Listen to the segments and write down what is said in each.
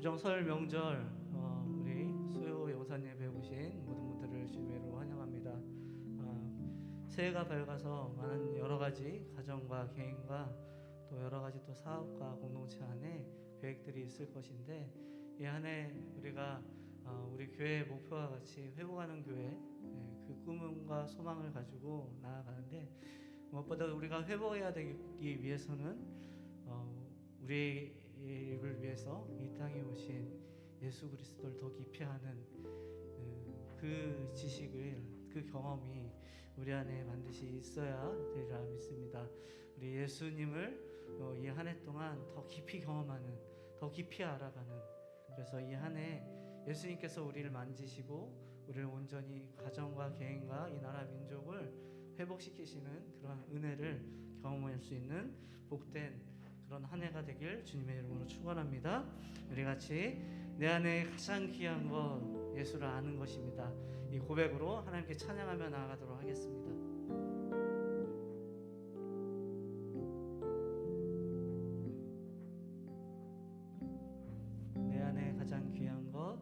구정 설 명절 우리 수요 영산 예배 오신 모든 분들을 주님으로 환영합니다. 새해가 밝아서 많은 여러 가지 가정과 개인과 또 여러 가지 또 사업과 공동체 안에 계획들이 있을 것인데, 이 한 해 우리가 우리 교회의 목표와 같이 회복하는 교회, 그 꿈과 소망을 가지고 나아가는데, 무엇보다 우리가 회복해야 되기 위해서는 우리를 위해서 이 땅에 오신 예수 그리스도를 더 깊이 아는 그 지식을, 그 경험이 우리 안에 반드시 있어야 되리라 믿습니다. 우리 예수님을 이 한 해 동안 더 깊이 경험하는, 더 깊이 알아가는, 그래서 이 한 해 예수님께서 우리를 만지시고 우리를 온전히 가정과 개인과 이 나라 민족을 회복시키시는 그런 은혜를 경험할 수 있는 복된 그런 한 해가 되길 주님의 이름으로 축원합니다. 우리 같이 내 안에 가장 귀한 것 예수를 아는 것입니다. 이 고백으로 하나님께 찬양하며 나아가도록 하겠습니다. 내 안에 가장 귀한 것,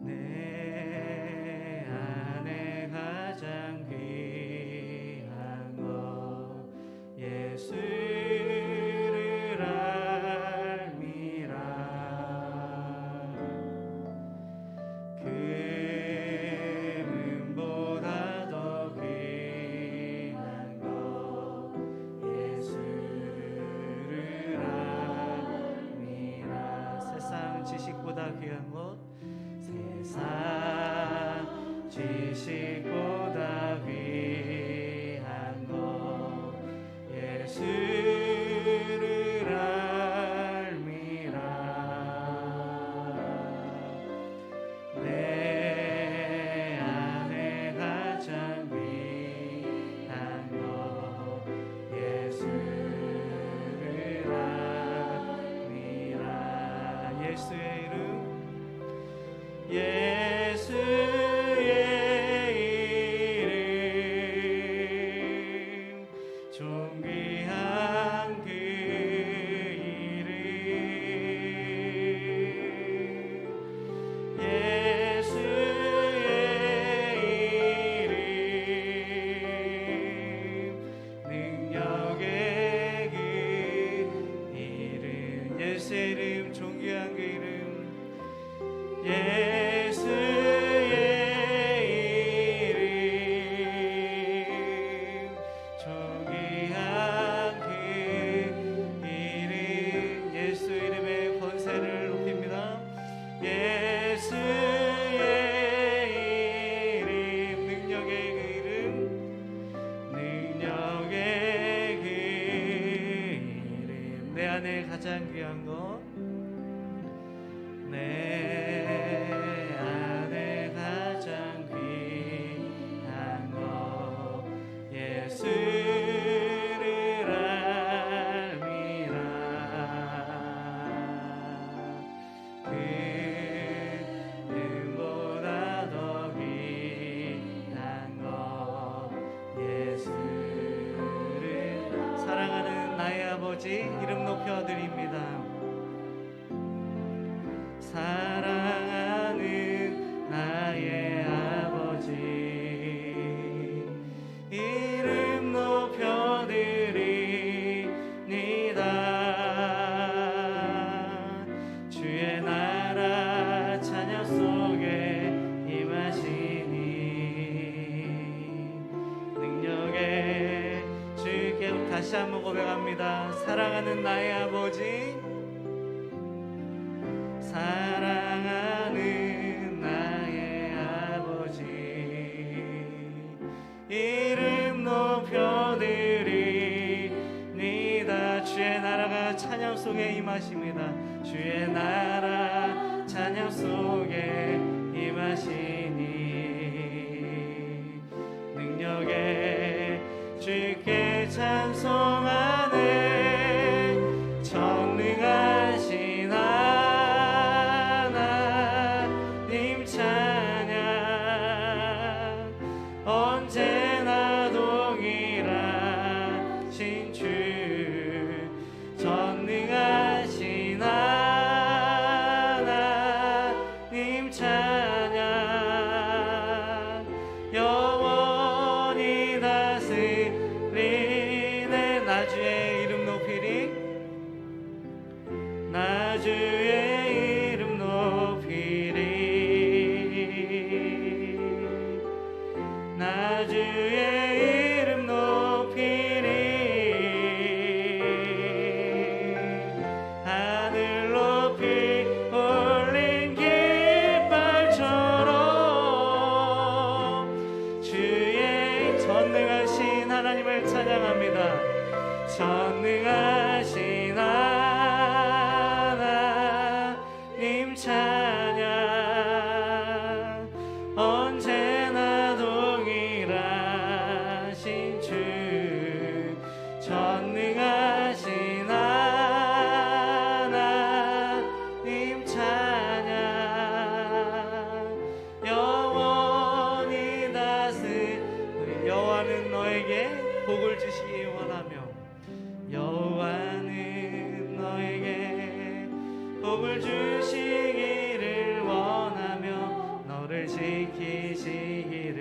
내 안에 가장 귀한 것 예수를 알미라. 금보다 더 귀한 것 예수를 알미라. 세상 지식보다 귀한 것, 세상 지식보다 귀한 것 예수를 알미라. 내 안에 가장 귀한 것 예수를 알미라. 예수의 이름, 예수의 이름, 존귀한 그 이름, 예수의 이름, 능력의 그 이름, 예수의 이름, 존귀한 그 이름, 예수의 이름, 존귀한 그 이름, 예수 이름의 권세를 높입니다. 예수의 이름, 능력의 그 이름, 능력의 그 이름, 내 안에 가장 귀한 것, 내 안에 가장 귀한 것 예수를 알미라. 금보다 더 귀한 것 예수를. 사랑하는 나의 아버지, 이름 높여드립니다. 사랑하는 나의 아버지, 이름 높여드립니다. 주의 나라 찬양 속에 임하시니 능력의 주께. 다시 한번 고백합니다. 사랑하는 나의 아버지, 사랑하는 나의 아버지, 이름 높여드립니다. 주의 나라가 찬양 속에 임하십니다. 주의 나라 찬양 속에 임하시니 능력의 주께 찬송하네. 전능하신 하나님 찬양 언제나 동일하신 주, 전능하신 하나님 찬양 영원히 다스리네. 나 주의 이름 높이리. 나 주의 이름 높이리. 나 주의 이름 높이리. 하늘 높이 올린 깃발처럼 주의 전능하신 하나님을 찬양합니다. 전능하신 하나님 찬양 언제나 동일하신 주. 전능하신 하나님 찬양 영원히 다스리. 여호와는 너에게 복을 주시기 원하며 여호와는 너에게 복을 주시기를 원하며 너를 지키시기를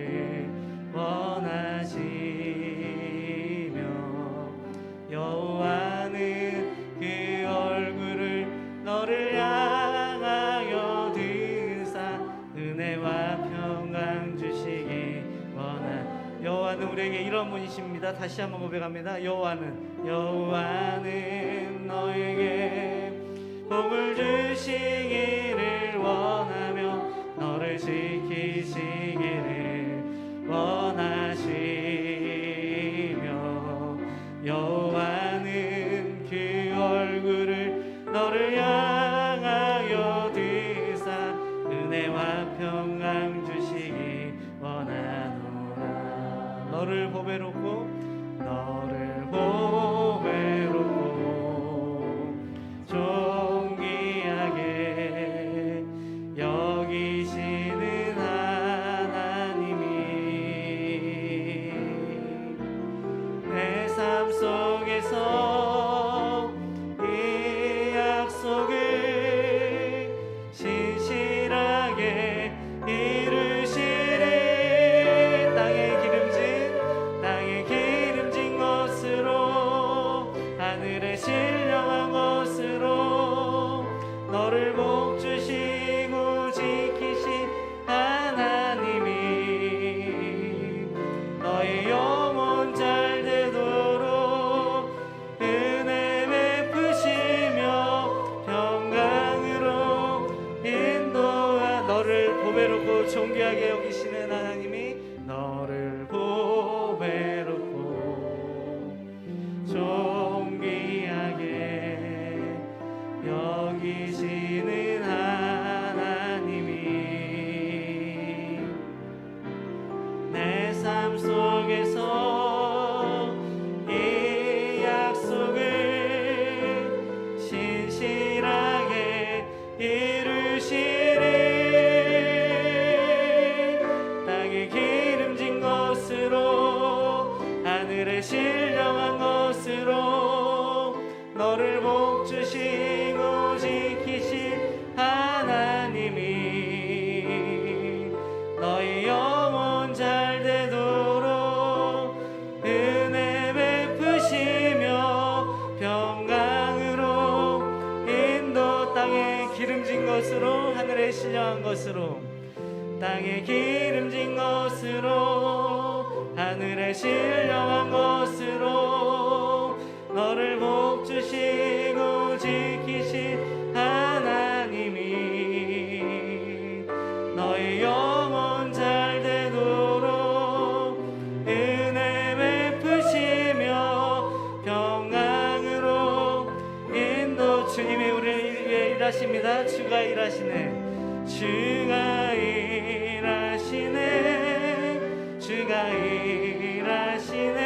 원하시며 여호와는 그 얼굴을 너를 향하여 드사 은혜와 평강 주시기 원하. 여호와는 우리에게 이런 분이십니다. 다시 한번 고백합니다. 여호와는 너에게 복을 주시기를 원하며 너를 지키시기를 원하시며 여호와는 그 얼굴을 너를 향하여 드사 은혜와 평강 주시기 원하노라. 너를 보배롭고 존귀하게 여기시는 하나님이 내 삶 속에서 이 약속을 신실하게 이루시리. 땅에 기름진 것으로 하늘에 신령한 것으로 너를 복 주시고 지키신 하나님이 너의 영혼 잘 되도록 은혜 베푸시며 평강으로 인도하. 너를 보배롭고 존귀하게 여기시는 하나님이 너를 보배롭고 존귀하게 여기시는 하나님이 내 삶 속에서 이 약속을 신실하게 이루시리. 땅에 기름진 것으로 하늘에 신령한 것으로 너를 복 주시고 지키신 하나님이 너의 영혼 잘 되도록 은혜 베푸시며 평강으로 인도. 땅에 기름진 것으로 하늘에 신령한 것으로 땅에 기름진 것으로 하늘에 신령한 것으로 너를 복 주시고 지키신 하나님이 너의 영혼 잘 되도록 은혜 베푸시며 평강으로 인도. 주님이 우리를 위해 일하십니다. 주가 일하시네. 주가 일하시네. 주가 일하시네.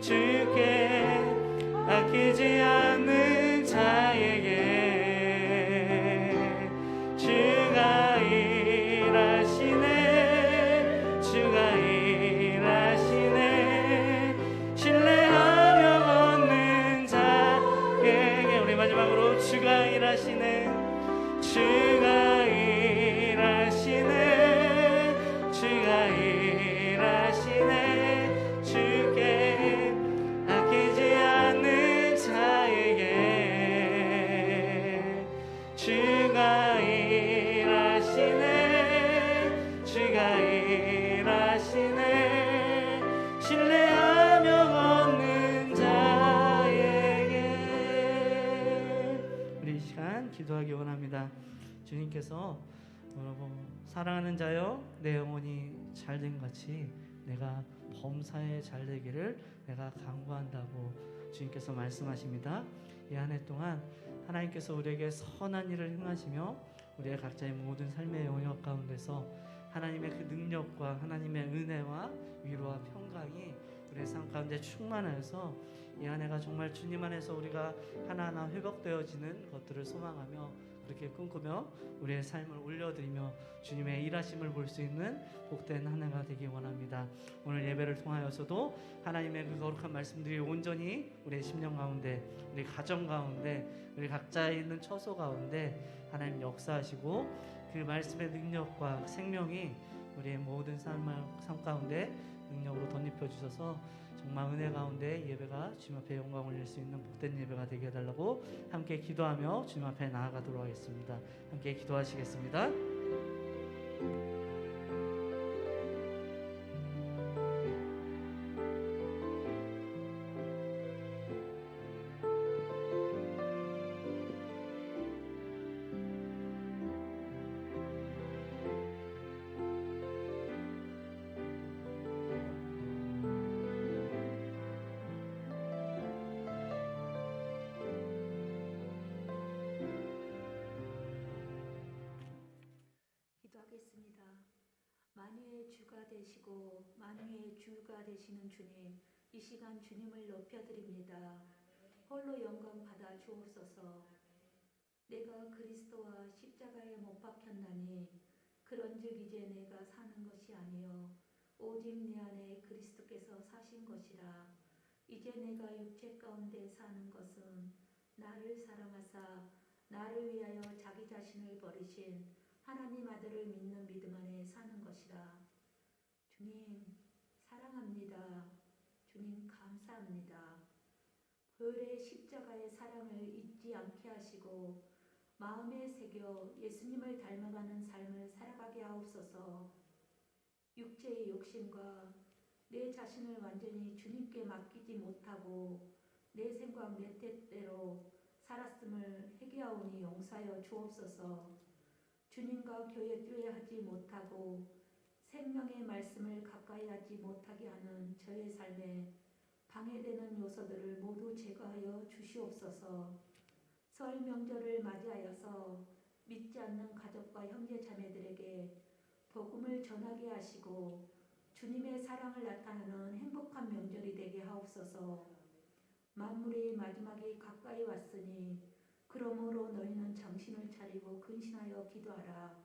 주께 아끼지 않는 자에게 주가 일하시네. 주가 일하시네. 신뢰하며 얻는 자에게. 우리 마지막으로 주가 일하시네. 주가 일하시네. 기도합니다. 주님께서 사랑하는 자여 내 영혼이 잘된 같이 내가 범사에 잘되기를 내가 간구한다고 주님께서 말씀하십니다. 이 한 해 동안 하나님께서 우리에게 선한 일을 행하시며 우리의 각자의 모든 삶의 영역 가운데서 하나님의 그 능력과 하나님의 은혜와 위로와 평강이 우리의 삶 가운데 충만하여서 이 한 해가 정말 주님 안에서 우리가 하나하나 회복되어지는 것들을 소망하며 그렇게 꿈꾸며 우리의 삶을 올려드리며 주님의 일하심을 볼 수 있는 복된 한 해가 되기 원합니다. 오늘 예배를 통하여서도 하나님의 그 거룩한 말씀들이 온전히 우리의 심령 가운데, 우리 가정 가운데, 우리 각자에 있는 처소 가운데 하나님 역사하시고 그 말씀의 능력과 생명이 우리의 모든 삶 가운데 능력으로 덧입혀 주셔서 정말 은혜 가운데 예배가 주님 앞에 영광 올릴 수 있는 복된 예배가 되게 해달라고 함께 기도하며 주님 앞에 나아가도록 하겠습니다. 함께 기도하시겠습니다. 기도하겠습니다. 만유의 주가 되시고 만유의 주가 되시는 주님, 이 시간 주님을 높여드립니다. 홀로 영광 받아 주옵소서. 내가 그리스도와 십자가에 못 박혔나니 그런즉 이제 내가 사는 것이 아니요 오직 내 안에 그리스도께서 사신 것이라. 이제 내가 육체 가운데 사는 것은 나를 사랑하사 나를 위하여 자기 자신을 버리신 하나님 아들을 믿는 믿음 안에 사는 것이라. 주님 사랑합니다. 주님 감사합니다. 보혈의 십자가의 사랑을 잊지 않게 하시고 마음에 새겨 예수님을 닮아가는 삶을 살아가게 하옵소서. 육체의 욕심과 내 자신을 완전히 주님께 맡기지 못하고 내 생각 내 뜻대로 살았음을 회개하오니 용서하여 주옵소서. 주님과 교회하지 못하고 생명의 말씀을 가까이 하지 못하게 하는 저의 삶에 방해되는 요소들을 모두 제거하여 주시옵소서. 설 명절을 맞이하여서 믿지 않는 가족과 형제 자매들에게 복음을 전하게 하시고 주님의 사랑을 나타내는 행복한 명절이 되게 하옵소서. 만물의 마지막이 가까이 왔으니 그러므로 너희는 정신을 차리고 근신하여 기도하라.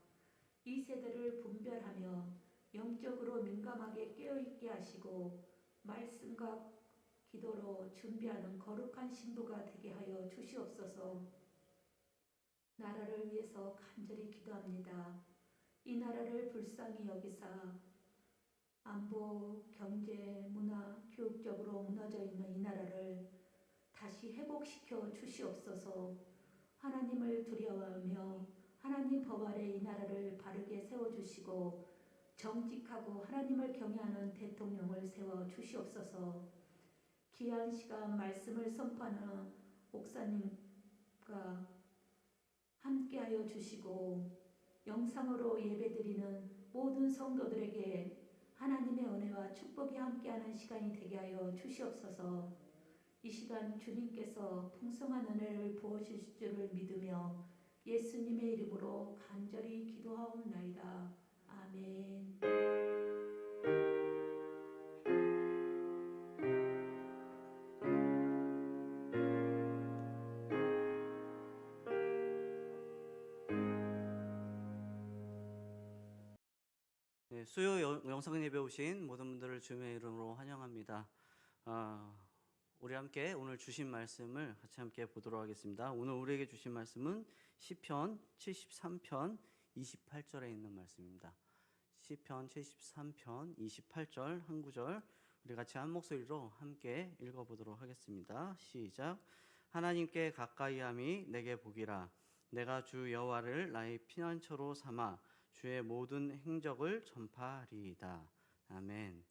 이 세대를 분별하며 영적으로 민감하게 깨어있게 하시고 말씀과 기도로 준비하는 거룩한 신부가 되게 하여 주시옵소서. 나라를 위해서 간절히 기도합니다. 이 나라를 불쌍히 여기사 안보, 경제, 문화, 교육적으로 무너져 있는 이 나라를 다시 회복시켜 주시옵소서. 하나님을 두려워하며 하나님 법 아래 이 나라를 바르게 세워주시고 정직하고 하나님을 경외하는 대통령을 세워 주시옵소서. 귀한 시간 말씀을 선포하는 목사님과 함께하여 주시고 영상으로 예배드리는 모든 성도들에게 하나님의 은혜와 축복이 함께하는 시간이 되게 하여 주시옵소서. 이 시간 주님께서 풍성한 은혜를 부어주실 줄을 믿으며 예수님의 이름으로 간절히 기도하옵나이다. 아멘. 네, 수요 영상 예배 오신 모든 분들을 주님의 이름으로 환영합니다. 우리 함께 오늘 주신 말씀을 같이 함께 보도록 하겠습니다. 오늘 우리에게 주신 말씀은 시편 73편 28절에 있는 말씀입니다. 시편 73편 28절 한 구절 우리 같이 한 목소리로 함께 읽어보도록 하겠습니다. 시작. 하나님께 가까이함이 내게 복이라. 내가 주 여호와를 나의 피난처로 삼아 주의 모든 행적을 전파하리이다. 아멘.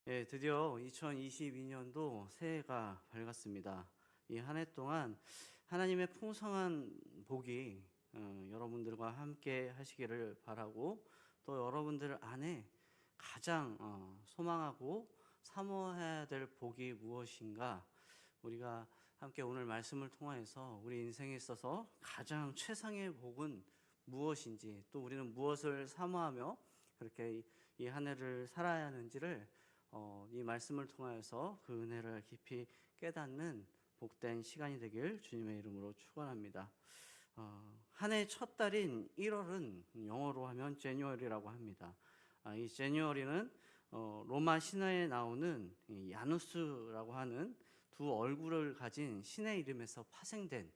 예, 드디어 2022년도 새해가 밝았습니다. 이 한 해 동안 하나님의 풍성한 복이 여러분들과 함께 하시기를 바라고, 또 여러분들 안에 가장 소망하고 사모해야 될 복이 무엇인가, 우리가 함께 오늘 말씀을 통해서 우리 인생에 있어서 가장 최상의 복은 무엇인지, 또 우리는 무엇을 사모하며 그렇게 이 한 해를 살아야 하는지를 이 말씀을 통하여서 그 은혜를 깊이 깨닫는 복된 시간이 되길 주님의 이름으로 축원합니다. 한 해 첫 달인 1월은 영어로 하면 제뉴얼이라고 합니다. 이 제뉴얼이는 로마 신화에 나오는 이 야누스라고 하는 두 얼굴을 가진 신의 이름에서 파생된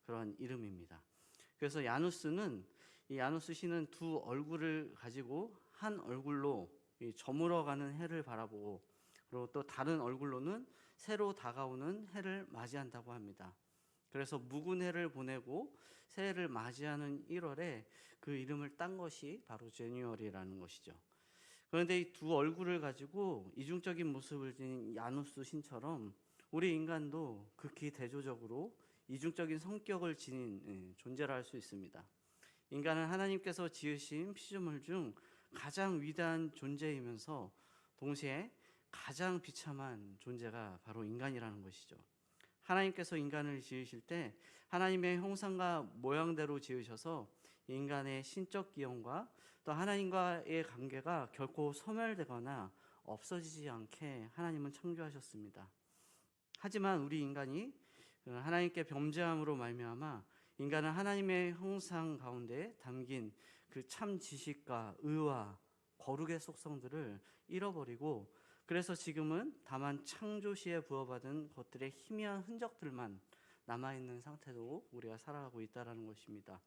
그런 이름입니다. 그래서 야누스는, 이 야누스 신은 두 얼굴을 가지고 한 얼굴로 저물어가는 해를 바라보고, 그리고 또 다른 얼굴로는 새로 다가오는 해를 맞이한다고 합니다. 그래서 묵은 해를 보내고 새해를 맞이하는 1월에 그 이름을 딴 것이 바로 제뉴얼이라는 것이죠. 그런데 이 두 얼굴을 가지고 이중적인 모습을 지닌 야누스 신처럼 우리 인간도 극히 대조적으로 이중적인 성격을 지닌 존재라 할 수 있습니다. 인간은 하나님께서 지으신 피조물 중 가장 위대한 존재이면서 동시에 가장 비참한 존재가 바로 인간이라는 것이죠. 하나님께서 인간을 지으실 때 하나님의 형상과 모양대로 지으셔서 인간의 신적 기형과 또 하나님과의 관계가 결코 소멸되거나 없어지지 않게 하나님은 창조하셨습니다. 하지만 우리 인간이 하나님께 범죄함으로 말미암아 인간은 하나님의 형상 가운데 담긴 그 참 지식과 의와 거룩의 속성들을 잃어버리고, 그래서 지금은 다만 창조 시에 부어받은 것들의 희미한 흔적들만 남아있는 상태로 우리가 살아가고 있다는 것입니다.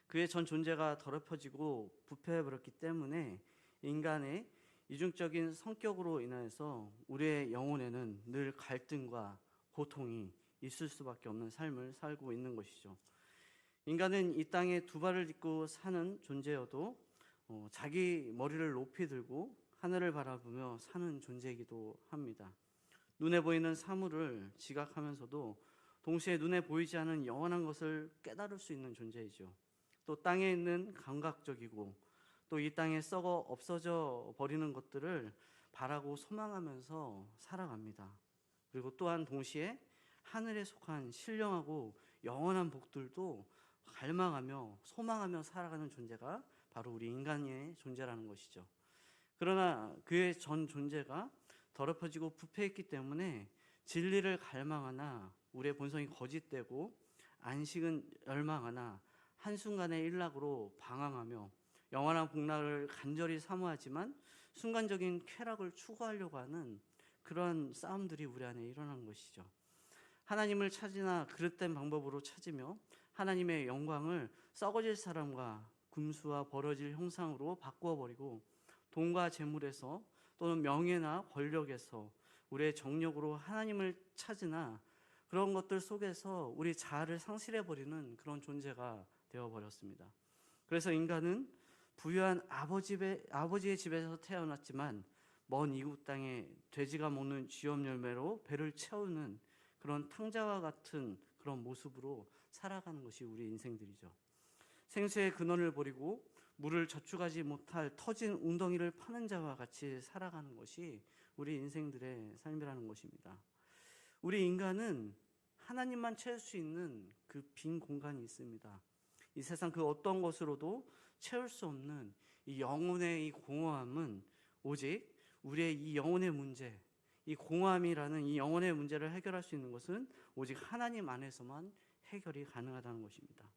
그의 전 존재가 더럽혀지고 부패해버렸기 때문에 인간의 이중적인 성격으로 인해서 우리의 영혼에는 늘 갈등과 고통이 있을 수밖에 없는 삶을 살고 있는 것이죠. 인간은 이 땅에 두 발을 딛고 사는 존재여도 자기 머리를 높이 들고 하늘을 바라보며 사는 존재이기도 합니다. 눈에 보이는 사물을 지각하면서도 동시에 눈에 보이지 않은 영원한 것을 깨달을 수 있는 존재이죠. 또 땅에 있는 감각적이고 또 이 땅에 썩어 없어져 버리는 것들을 바라고 소망하면서 살아갑니다. 그리고 또한 동시에 하늘에 속한 신령하고 영원한 복들도 갈망하며 소망하며 살아가는 존재가 바로 우리 인간의 존재라는 것이죠. 그러나 그의 전 존재가 더럽혀지고 부패했기 때문에 진리를 갈망하나 우리의 본성이 거짓되고 안식은 열망하나 한순간의 일락으로 방황하며 영원한 복락을 간절히 사모하지만 순간적인 쾌락을 추구하려고 하는 그런 싸움들이 우리 안에 일어나는 것이죠. 하나님을 찾으나 그릇된 방법으로 찾으며 하나님의 영광을 썩어질 사람과 금수와 벌어질 형상으로 바꾸어버리고 돈과 재물에서 또는 명예나 권력에서 우리의 정력으로 하나님을 찾으나 그런 것들 속에서 우리 자아를 상실해버리는 그런 존재가 되어버렸습니다. 그래서 인간은 부유한 아버지의 집에서 태어났지만 먼 이국 땅에 돼지가 먹는 쥐염 열매로 배를 채우는 그런 탕자와 같은 그런 모습으로 살아가는 것이 우리 인생들이죠. 생수의 근원을 버리고 물을 저축하지 못할 터진 웅덩이를 파는 자와 같이 살아가는 것이 우리 인생들의 삶이라는 것입니다. 우리 인간은 하나님만 채울 수 있는 그 빈 공간이 있습니다. 이 세상 그 어떤 것으로도 채울 수 없는 이 영혼의 이 공허함은 오직 우리의 이 영혼의 문제, 이 공허함이라는 이 영혼의 문제를 해결할 수 있는 것은 오직 하나님 안에서만 해결이 가능하다는 것입니다.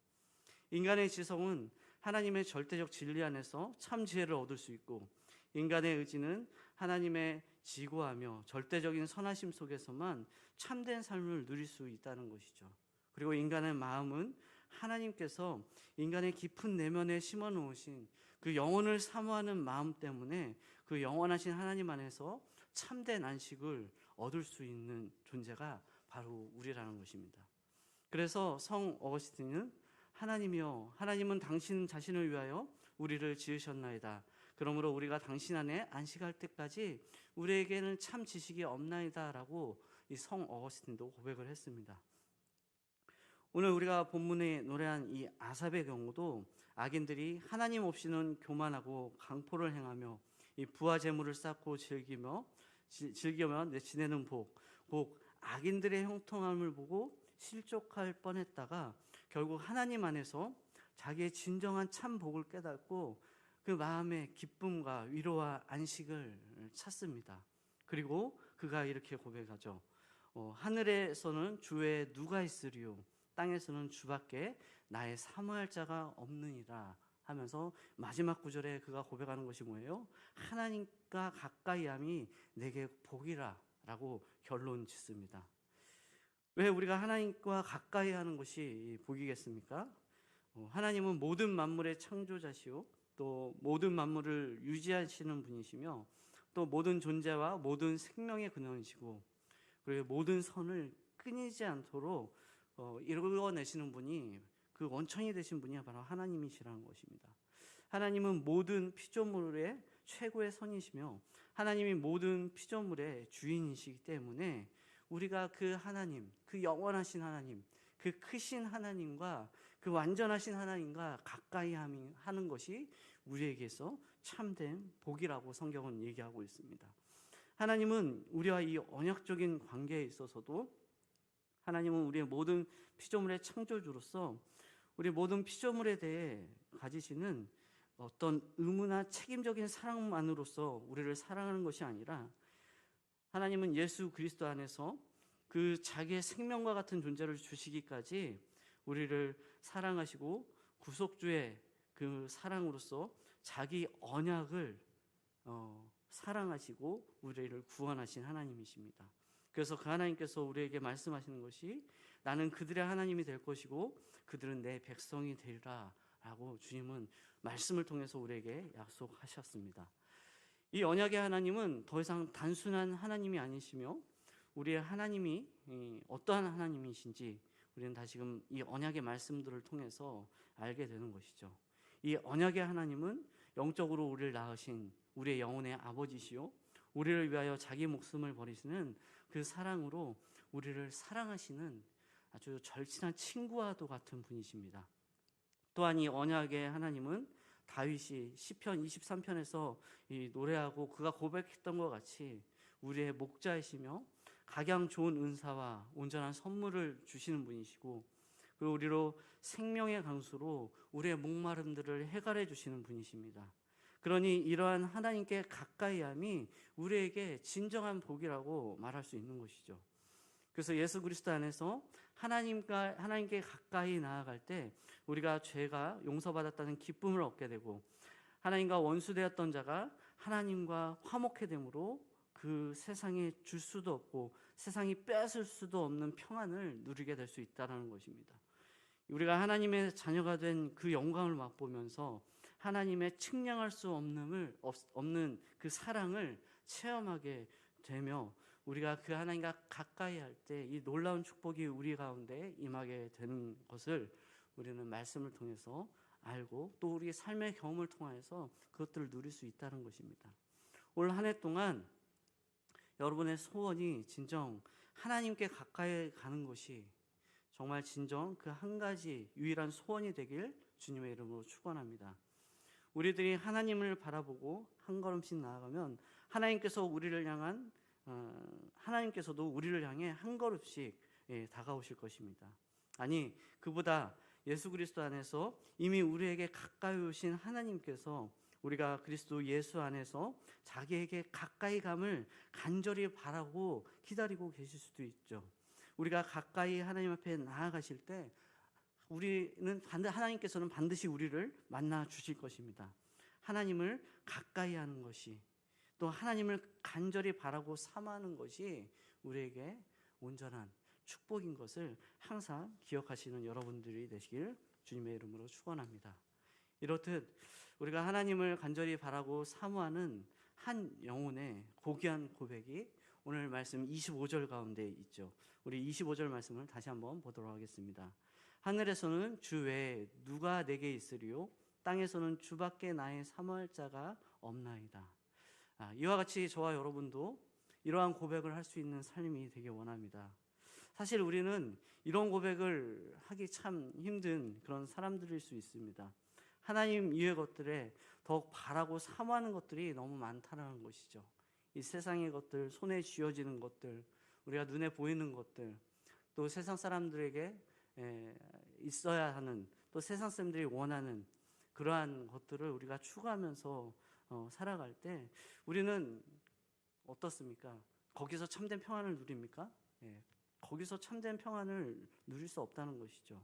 인간의 지성은 하나님의 절대적 진리 안에서 참 지혜를 얻을 수 있고, 인간의 의지는 하나님의 지고하며 절대적인 선하심 속에서만 참된 삶을 누릴 수 있다는 것이죠. 그리고 인간의 마음은 하나님께서 인간의 깊은 내면에 심어 놓으신 그 영혼을 사모하는 마음 때문에 그 영원하신 하나님 안에서 참된 안식을 얻을 수 있는 존재가 바로 우리라는 것입니다. 그래서 성 어거스틴은 하나님이여, 하나님은 당신 자신을 위하여 우리를 지으셨나이다. 그러므로 우리가 당신 안에 안식할 때까지 우리에게는 참 지식이 없나이다 라고 이 성 어거스틴도 고백을 했습니다. 오늘 우리가 본문에 노래한 이 아삽의 경우도 악인들이 하나님 없이는 교만하고 강포를 행하며 이 부와 재물을 쌓고 즐기며 지내는 복 악인들의 형통함을 보고 실족할 뻔했다가 결국 하나님 안에서 자기의 진정한 참 복을 깨닫고 그 마음의 기쁨과 위로와 안식을 찾습니다. 그리고 그가 이렇게 고백하죠. 하늘에서는 주 외에 누가 있으리요, 땅에서는 주밖에 나의 사모할 자가 없느니라 하면서 마지막 구절에 그가 고백하는 것이 뭐예요? 하나님과 가까이함이 내게 복이라 라고 결론 짓습니다. 왜 우리가 하나님과 가까이 하는 것이 복이겠습니까? 하나님은 모든 만물의 창조자시요, 또 모든 만물을 유지하시는 분이시며, 또 모든 존재와 모든 생명의 근원이시고, 그리고 모든 선을 끊이지 않도록 이루어내시는 분이, 그 원천이 되신 분이 바로 하나님이시라는 것입니다. 하나님은 모든 피조물의 최고의 선이시며 하나님이 모든 피조물의 주인이시기 때문에 우리가 그 하나님, 그 영원하신 하나님, 그 크신 하나님과 그 완전하신 하나님과 가까이 하는 것이 우리에게서 참된 복이라고 성경은 얘기하고 있습니다. 하나님은 우리와 이 언약적인 관계에 있어서도, 하나님은 우리의 모든 피조물의 창조주로서 우리 모든 피조물에 대해 가지시는 어떤 의무나 책임적인 사랑만으로서 우리를 사랑하는 것이 아니라, 하나님은 예수 그리스도 안에서 그 자기의 생명과 같은 존재를 주시기까지 우리를 사랑하시고 구속주의 그 사랑으로서 자기 언약을 사랑하시고 우리를 구원하신 하나님이십니다. 그래서 그 하나님께서 우리에게 말씀하시는 것이, 나는 그들의 하나님이 될 것이고 그들은 내 백성이 되리라 라고 주님은 말씀을 통해서 우리에게 약속하셨습니다. 이 언약의 하나님은 더 이상 단순한 하나님이 아니시며, 우리의 하나님이 어떠한 하나님이신지 우리는 다시금 이 언약의 말씀들을 통해서 알게 되는 것이죠. 이 언약의 하나님은 영적으로 우리를 낳으신 우리의 영혼의 아버지시요, 우리를 위하여 자기 목숨을 버리시는 그 사랑으로 우리를 사랑하시는 아주 절친한 친구와도 같은 분이십니다. 또한 이 언약의 하나님은 다윗이 시편 23편에서 이 노래하고 그가 고백했던 것 같이 우리의 목자이시며 각양 좋은 은사와 온전한 선물을 주시는 분이시고, 그리고 우리로 생명의 강수로 우리의 목마름들을 해결해 주시는 분이십니다. 그러니 이러한 하나님께 가까이함이 우리에게 진정한 복이라고 말할 수 있는 것이죠. 그래서 예수 그리스도 안에서 하나님께 가까이 나아갈 때 우리가 죄가 용서받았다는 기쁨을 얻게 되고, 하나님과 원수되었던 자가 하나님과 화목해 됨으로 그 세상에 줄 수도 없고 세상이 빼앗을 수도 없는 평안을 누리게 될 수 있다는 것입니다. 우리가 하나님의 자녀가 된 그 영광을 맛보면서 하나님의 측량할 수 없는 그 사랑을 체험하게 되며, 우리가 그 하나님과 가까이 할 때 이 놀라운 축복이 우리 가운데 임하게 되는 것을 우리는 말씀을 통해서 알고, 또 우리의 삶의 경험을 통해서 그것들을 누릴 수 있다는 것입니다. 올 한 해 동안 여러분의 소원이 진정 하나님께 가까이 가는 것이 정말 진정 그 한 가지 유일한 소원이 되길 주님의 이름으로 축원합니다. 우리들이 하나님을 바라보고 한 걸음씩 나아가면 하나님께서도 우리를 향해 한 걸음씩 다가오실 것입니다. 아니, 그보다 예수 그리스도 안에서 이미 우리에게 가까이 오신 하나님께서 우리가 그리스도 예수 안에서 자기에게 가까이 감을 간절히 바라고 기다리고 계실 수도 있죠. 우리가 가까이 하나님 앞에 나아가실 때 하나님께서는 반드시 우리를 만나 주실 것입니다. 하나님을 가까이 하는 것이, 또 하나님을 간절히 바라고 삼하는 것이 우리에게 온전한 축복인 것을 항상 기억하시는 여러분들이 되시길 주님의 이름으로 축원합니다. 이렇듯 우리가 하나님을 간절히 바라고 사모하는 한 영혼의 고귀한 고백이 오늘 말씀 25절 가운데 있죠. 우리 25절 말씀을 다시 한번 보도록 하겠습니다. 하늘에서는 주 외에 누가 내게 있으리요, 땅에서는 주밖에 나의 사모할 자가 없나이다. 이와 같이 저와 여러분도 이러한 고백을 할 수 있는 삶이 되길 원합니다. 사실 우리는 이런 고백을 하기 참 힘든 그런 사람들일 수 있습니다. 하나님 이외의 것들에 더욱 바라고 사모하는 것들이 너무 많다는 것이죠. 이 세상의 것들, 손에 쥐어지는 것들, 우리가 눈에 보이는 것들, 또 세상 사람들에게 있어야 하는, 또 세상 사람들이 원하는 그러한 것들을 우리가 추구하면서 살아갈 때 우리는 어떻습니까? 거기서 참된 평안을 누립니까? 거기서 참된 평안을 누릴 수 없다는 것이죠.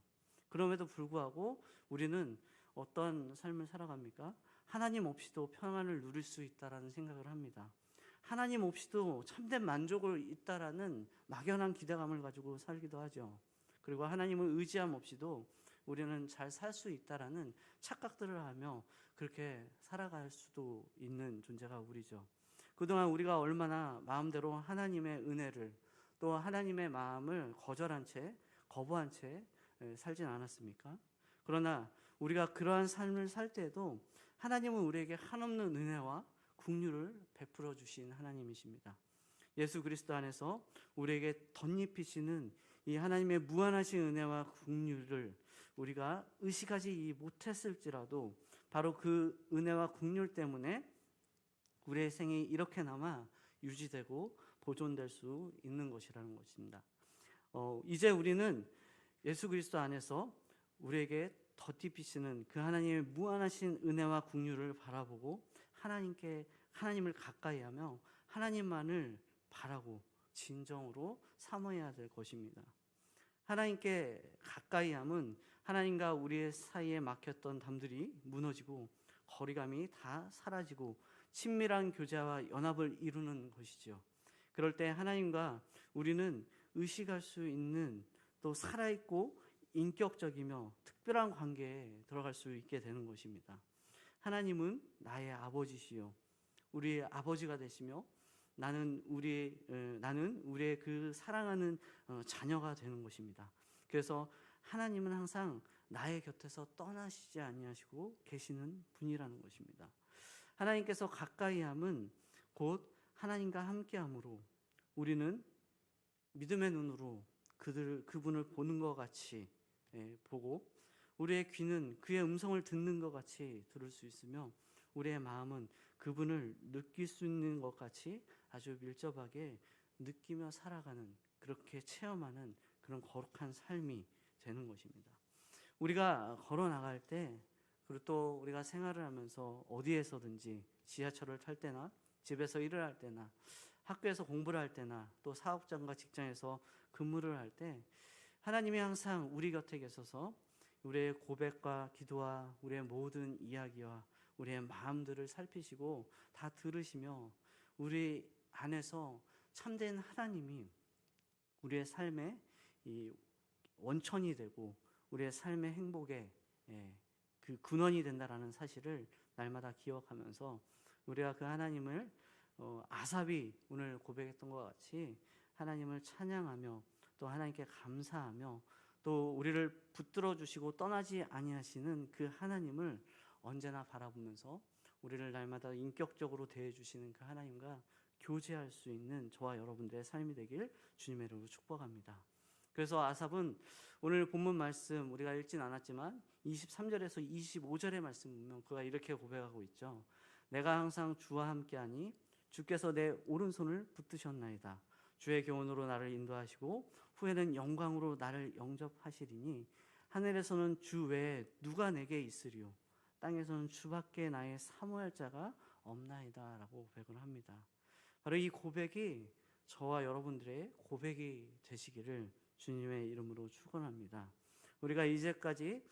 그럼에도 불구하고 우리는 어떤 삶을 살아갑니까? 하나님 없이도 평안을 누릴 수 있다라는 생각을 합니다. 하나님 없이도 참된 만족을 있다라는 막연한 기대감을 가지고 살기도 하죠. 그리고 하나님을 의지함 없이도 우리는 잘 살 수 있다라는 착각들을 하며 그렇게 살아갈 수도 있는 존재가 우리죠. 그동안 우리가 얼마나 마음대로 하나님의 은혜를, 또 하나님의 마음을 거부한 채 살진 않았습니까? 그러나 우리가 그러한 삶을 살 때에도 하나님은 우리에게 한없는 은혜와 긍휼을 베풀어 주신 하나님이십니다. 예수 그리스도 안에서 우리에게 덧입히시는 이 하나님의 무한하신 은혜와 긍휼을 우리가 의식하지 못했을지라도 바로 그 은혜와 긍휼 때문에 우리의 생이 이렇게나마 유지되고 보존될 수 있는 것이라는 것입니다. 이제 우리는 예수 그리스도 안에서 우리에게 덧입히시는 그 하나님의 무한하신 은혜와 긍휼을 바라보고 하나님을 가까이하며 하나님만을 바라고 진정으로 사모해야 될 것입니다. 하나님께 가까이함은 하나님과 우리의 사이에 막혔던 담들이 무너지고 거리감이 다 사라지고 친밀한 교제와 연합을 이루는 것이죠. 그럴 때 하나님과 우리는 의식할 수 있는, 또 살아있고 인격적이며 특별한 관계에 들어갈 수 있게 되는 것입니다. 하나님은 나의 아버지시요 우리의 아버지가 되시며 나는 우리의 그 사랑하는 자녀가 되는 것입니다. 그래서 하나님은 항상 나의 곁에서 떠나시지 아니하시고 계시는 분이라는 것입니다. 하나님께서 가까이함은 곧 하나님과 함께함으로 우리는 믿음의 눈으로 그분을 보는 것 같이 보고, 우리의 귀는 그의 음성을 듣는 것 같이 들을 수 있으며, 우리의 마음은 그분을 느낄 수 있는 것 같이 아주 밀접하게 느끼며 살아가는, 그렇게 체험하는 그런 거룩한 삶이 되는 것입니다. 우리가 걸어 나갈 때, 그리고 또 우리가 생활을 하면서 어디에서든지 지하철을 탈 때나 집에서 일을 할 때나 학교에서 공부를 할 때나 또 사업장과 직장에서 근무를 할 때 하나님이 항상 우리 곁에 계셔서 우리의 고백과 기도와 우리의 모든 이야기와 우리의 마음들을 살피시고 다 들으시며 우리 안에서 참된 하나님이 우리의 삶의 이 원천이 되고 우리의 삶의 행복의 그 근원이 된다라는 사실을 날마다 기억하면서 우리가 그 하나님을 아삽이 오늘 고백했던 것 같이 하나님을 찬양하며 또 하나님께 감사하며 또 우리를 붙들어 주시고 떠나지 아니하시는 그 하나님을 언제나 바라보면서 우리를 날마다 인격적으로 대해 주시는 그 하나님과 교제할 수 있는 저와 여러분들의 삶이 되길 주님의 이름으로 축복합니다. 그래서 아삽은 오늘 본문 말씀 우리가 읽진 않았지만 23절에서 25절의 말씀 보면 그가 이렇게 고백하고 있죠. 내가 항상 주와 함께하니 주께서 내 오른손을 붙드셨나이다. 주의 교훈으로 나를 인도하시고 후에는 영광으로 나를 영접하시리니 하늘에서는 주 외에 누가 내게 있으리요 땅에서는 주밖에 나의 사모할 자가 없나이다 라고 고백을 합니다. 바로 이 고백이 저와 여러분들의 고백이 되시기를 주님의 이름으로 축원합니다. 우리가 이제까지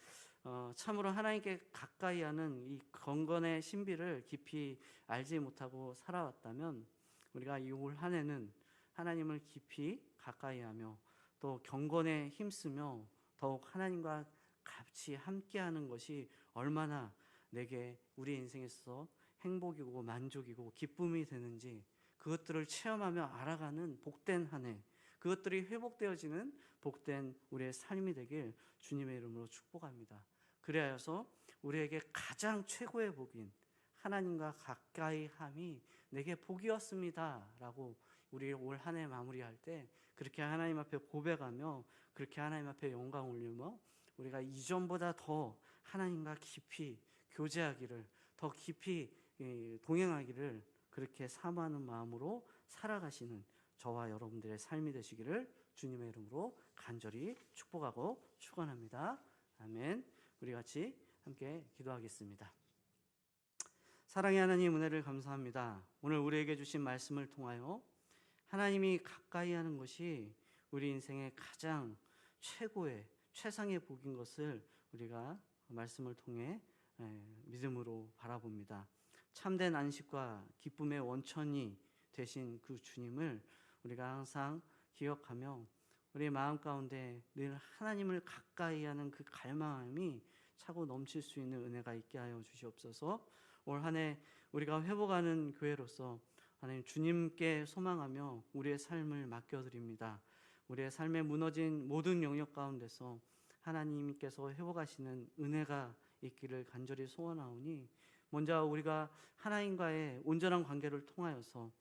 참으로 하나님께 가까이 하는 이 경건의 신비를 깊이 알지 못하고 살아왔다면 우리가 이 올 한 해는 하나님을 깊이 가까이 하며 또 경건에 힘쓰며 더욱 하나님과 같이 함께하는 것이 얼마나 내게 우리 인생에 있어서 행복이고 만족이고 기쁨이 되는지 그것들을 체험하며 알아가는 복된 한 해, 그것들이 회복되어지는 복된 우리의 삶이 되길 주님의 이름으로 축복합니다. 그래서 우리에게 가장 최고의 복인 하나님과 가까이 함이 내게 복이었습니다 라고 우리 올 한 해 마무리할 때 그렇게 하나님 앞에 고백하며 그렇게 하나님 앞에 영광 올리며 우리가 이전보다 더 하나님과 깊이 교제하기를, 더 깊이 동행하기를 그렇게 사모하는 마음으로 살아가시는 저와 여러분들의 삶이 되시기를 주님의 이름으로 간절히 축복하고 축원합니다. 아멘. 우리 같이 함께 기도하겠습니다. 사랑의 하나님, 은혜를 감사합니다. 오늘 우리에게 주신 말씀을 통하여 하나님이 가까이 하는 것이 우리 인생의 가장 최고의 최상의 복인 것을 우리가 말씀을 통해 믿음으로 바라봅니다. 참된 안식과 기쁨의 원천이 되신 그 주님을 우리가 항상 기억하며 우리 마음 가운데 늘 하나님을 가까이 하는 그 갈망함이 차고 넘칠 수 있는 은혜가 있게 하여 주시옵소서. 올 한 해 우리가 회복하는 교회로서 하나님 주님께 소망하며 우리의 삶을 맡겨드립니다. 우리의 삶에 무너진 모든 영역 가운데서 하나님께서 회복하시는 은혜가 있기를 간절히 소원하오니 먼저 우리가 하나님과의 온전한 관계를 통하여서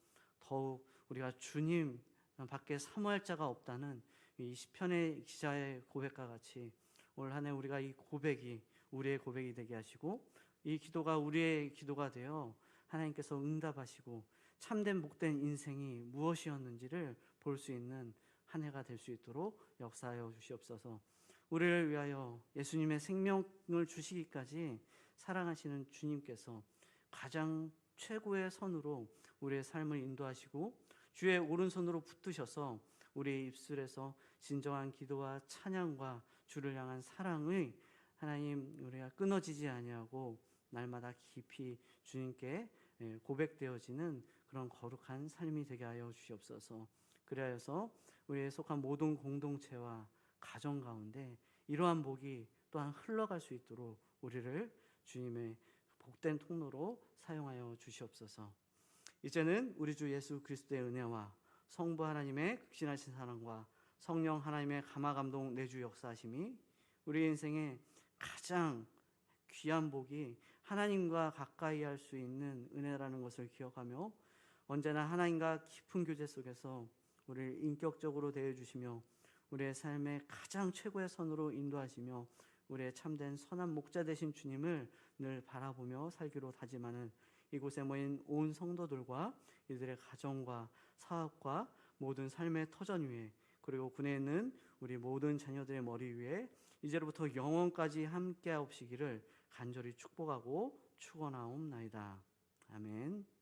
더욱 우리가 주님 밖에 사모할 자가 없다는 이 시편의 기자의 고백과 같이 올 한 해 우리가 이 고백이 우리의 고백이 되게 하시고 이 기도가 우리의 기도가 되어 하나님께서 응답하시고 참된 복된 인생이 무엇이었는지를 볼 수 있는 한 해가 될 수 있도록 역사하여 주시옵소서. 우리를 위하여 예수님의 생명을 주시기까지 사랑하시는 주님께서 가장 최고의 선으로 우리의 삶을 인도하시고 주의 오른손으로 붙드셔서 우리의 입술에서 진정한 기도와 찬양과 주를 향한 사랑의 하나님 우리가 끊어지지 아니하고 날마다 깊이 주님께 고백되어지는 그런 거룩한 삶이 되게 하여 주시옵소서. 그리하여서 우리의 속한 모든 공동체와 가정 가운데 이러한 복이 또한 흘러갈 수 있도록 우리를 주님의 복된 통로로 사용하여 주시옵소서. 이제는 우리 주 예수 그리스도의 은혜와 성부 하나님의 극진하신 사랑과 성령 하나님의 감화감동 내주 역사하심이 우리 인생의 가장 귀한 복이 하나님과 가까이 할 수 있는 은혜라는 것을 기억하며 언제나 하나님과 깊은 교제 속에서 우리를 인격적으로 대해주시며 우리의 삶의 가장 최고의 선으로 인도하시며 우리의 참된 선한 목자 되신 주님을 늘 바라보며 살기로 다짐하는 이곳에 모인 온 성도들과 이들의 가정과 사업과 모든 삶의 터전 위에 그리고 군에 있는 우리 모든 자녀들의 머리 위에 이제로부터 영원까지 함께하옵시기를 간절히 축복하고 축원하옵나이다. 아멘.